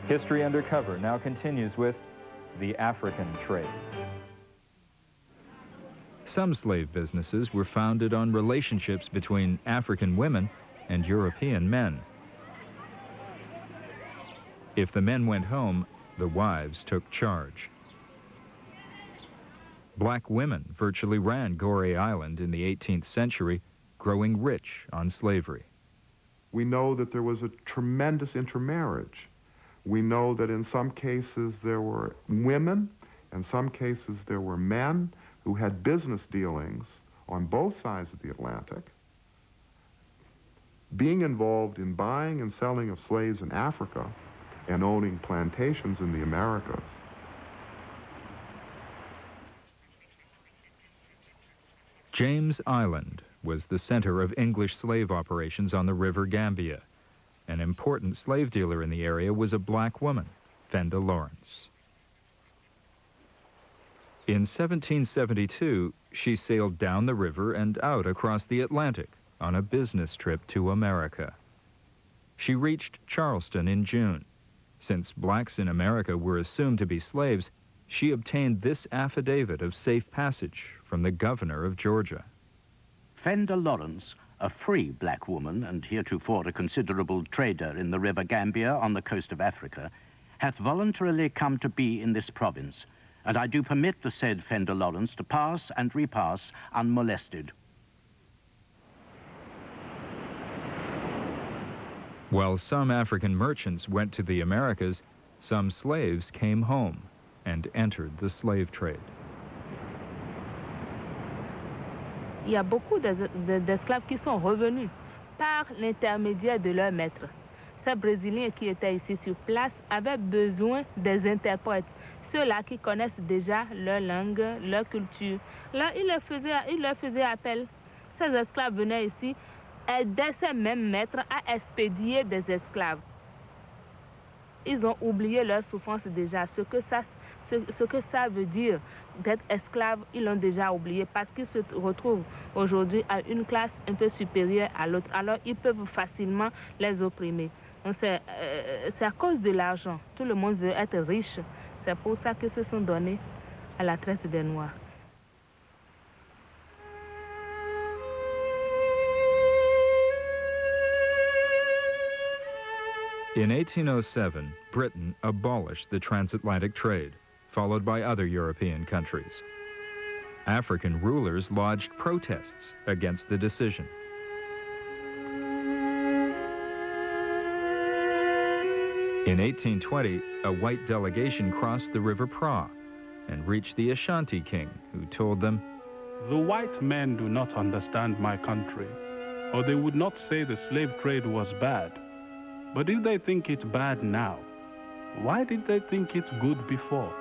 History Undercover now continues with the African trade. Some slave businesses were founded on relationships between African women and European men. If the men went home, the wives took charge. Black women virtually ran Goree Island in the 18th century, growing rich on slavery. We know that there was a tremendous intermarriage. We know that in some cases there were women, in some cases there were men who had business dealings on both sides of the Atlantic, being involved in buying and selling of slaves in Africa and owning plantations in the Americas. James Island was the center of English slave operations on the River Gambia. An important slave dealer in the area was a black woman, Fenda Lawrence. In 1772, she sailed down the river and out across the Atlantic on a business trip to America. She reached Charleston in June. Since blacks in America were assumed to be slaves, she obtained this affidavit of safe passage from the governor of Georgia. Fenda Lawrence, a free black woman and heretofore a considerable trader in the River Gambia on the coast of Africa, hath voluntarily come to be in this province, and I do permit the said Fenda Lawrence to pass and repass unmolested. While some African merchants went to the Americas, some slaves came home and entered the slave trade. Il y a beaucoup d'esclaves qui sont revenus par l'intermédiaire de leur maître. Ces Brésiliens qui étaient ici sur place avaient besoin des interprètes, ceux-là qui connaissent déjà leur langue, leur culture. Là, ils leur faisaient appel. Ces esclaves venaient ici, aidaient ces mêmes maîtres à expédier des esclaves. Ils ont oublié leur souffrance déjà, ce que ça veut dire d'être esclave, ils l'ont déjà oublié parce qu'ils se retrouvent aujourd'hui à une classe un peu supérieure à l'autre. Alors ils peuvent facilement les opprimer. C'est à cause de l'argent. Tout le monde veut être riche. C'est pour ça qu'ils se sont donnés à la traite des Noirs. In 1807, Britain abolished the transatlantic trade, followed by other European countries. African rulers lodged protests against the decision. In 1820, a white delegation crossed the River Pra and reached the Ashanti king, who told them, "The white men do not understand my country, or they would not say the slave trade was bad. But if they think it's bad now, why did they think it's good before?"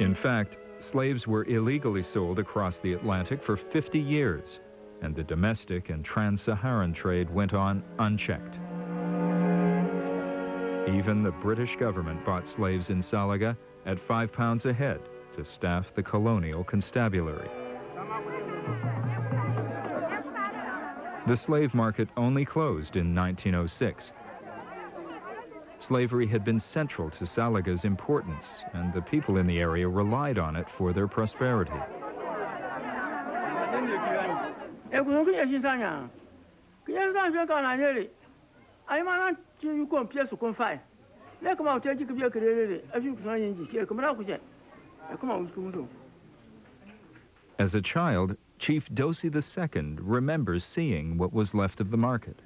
In fact, slaves were illegally sold across the Atlantic for 50 years, and the domestic and trans-Saharan trade went on unchecked. Even the British government bought slaves in Salaga at £5 a head to staff the colonial constabulary. The slave market only closed in 1906. Slavery had been central to Salaga's importance, and the people in the area relied on it for their prosperity. As a child, Chief Dosi II remembers seeing what was left of the market.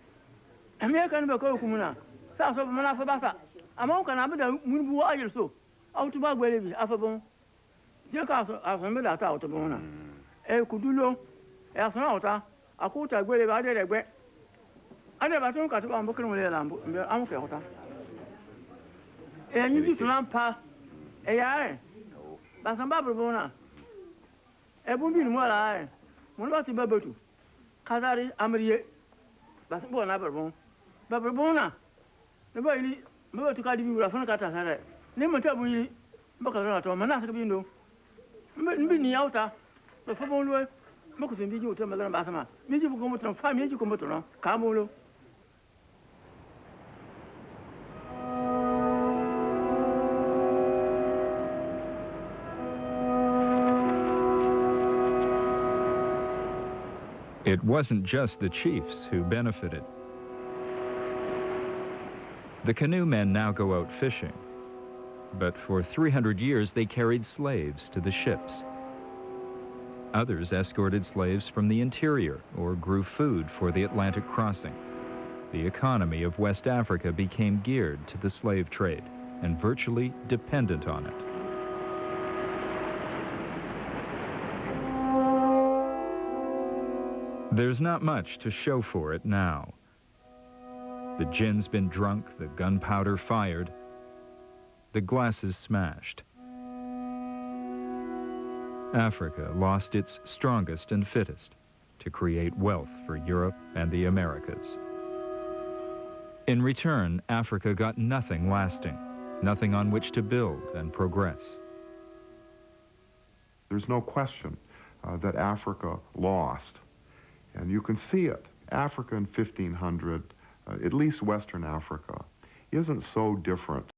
It wasn't just the chiefs who benefited. The canoe men now go out fishing, but for 300 years they carried slaves to the ships. Others escorted slaves from the interior or grew food for the Atlantic crossing. The economy of West Africa became geared to the slave trade and virtually dependent on it. There's not much to show for it now. The gin's been drunk, the gunpowder fired, the glasses smashed. Africa lost its strongest and fittest to create wealth for Europe and the Americas. In return, Africa got nothing lasting, nothing on which to build and progress. There's no question that Africa lost. And you can see it. Africa in 1500, at least Western Africa, isn't so different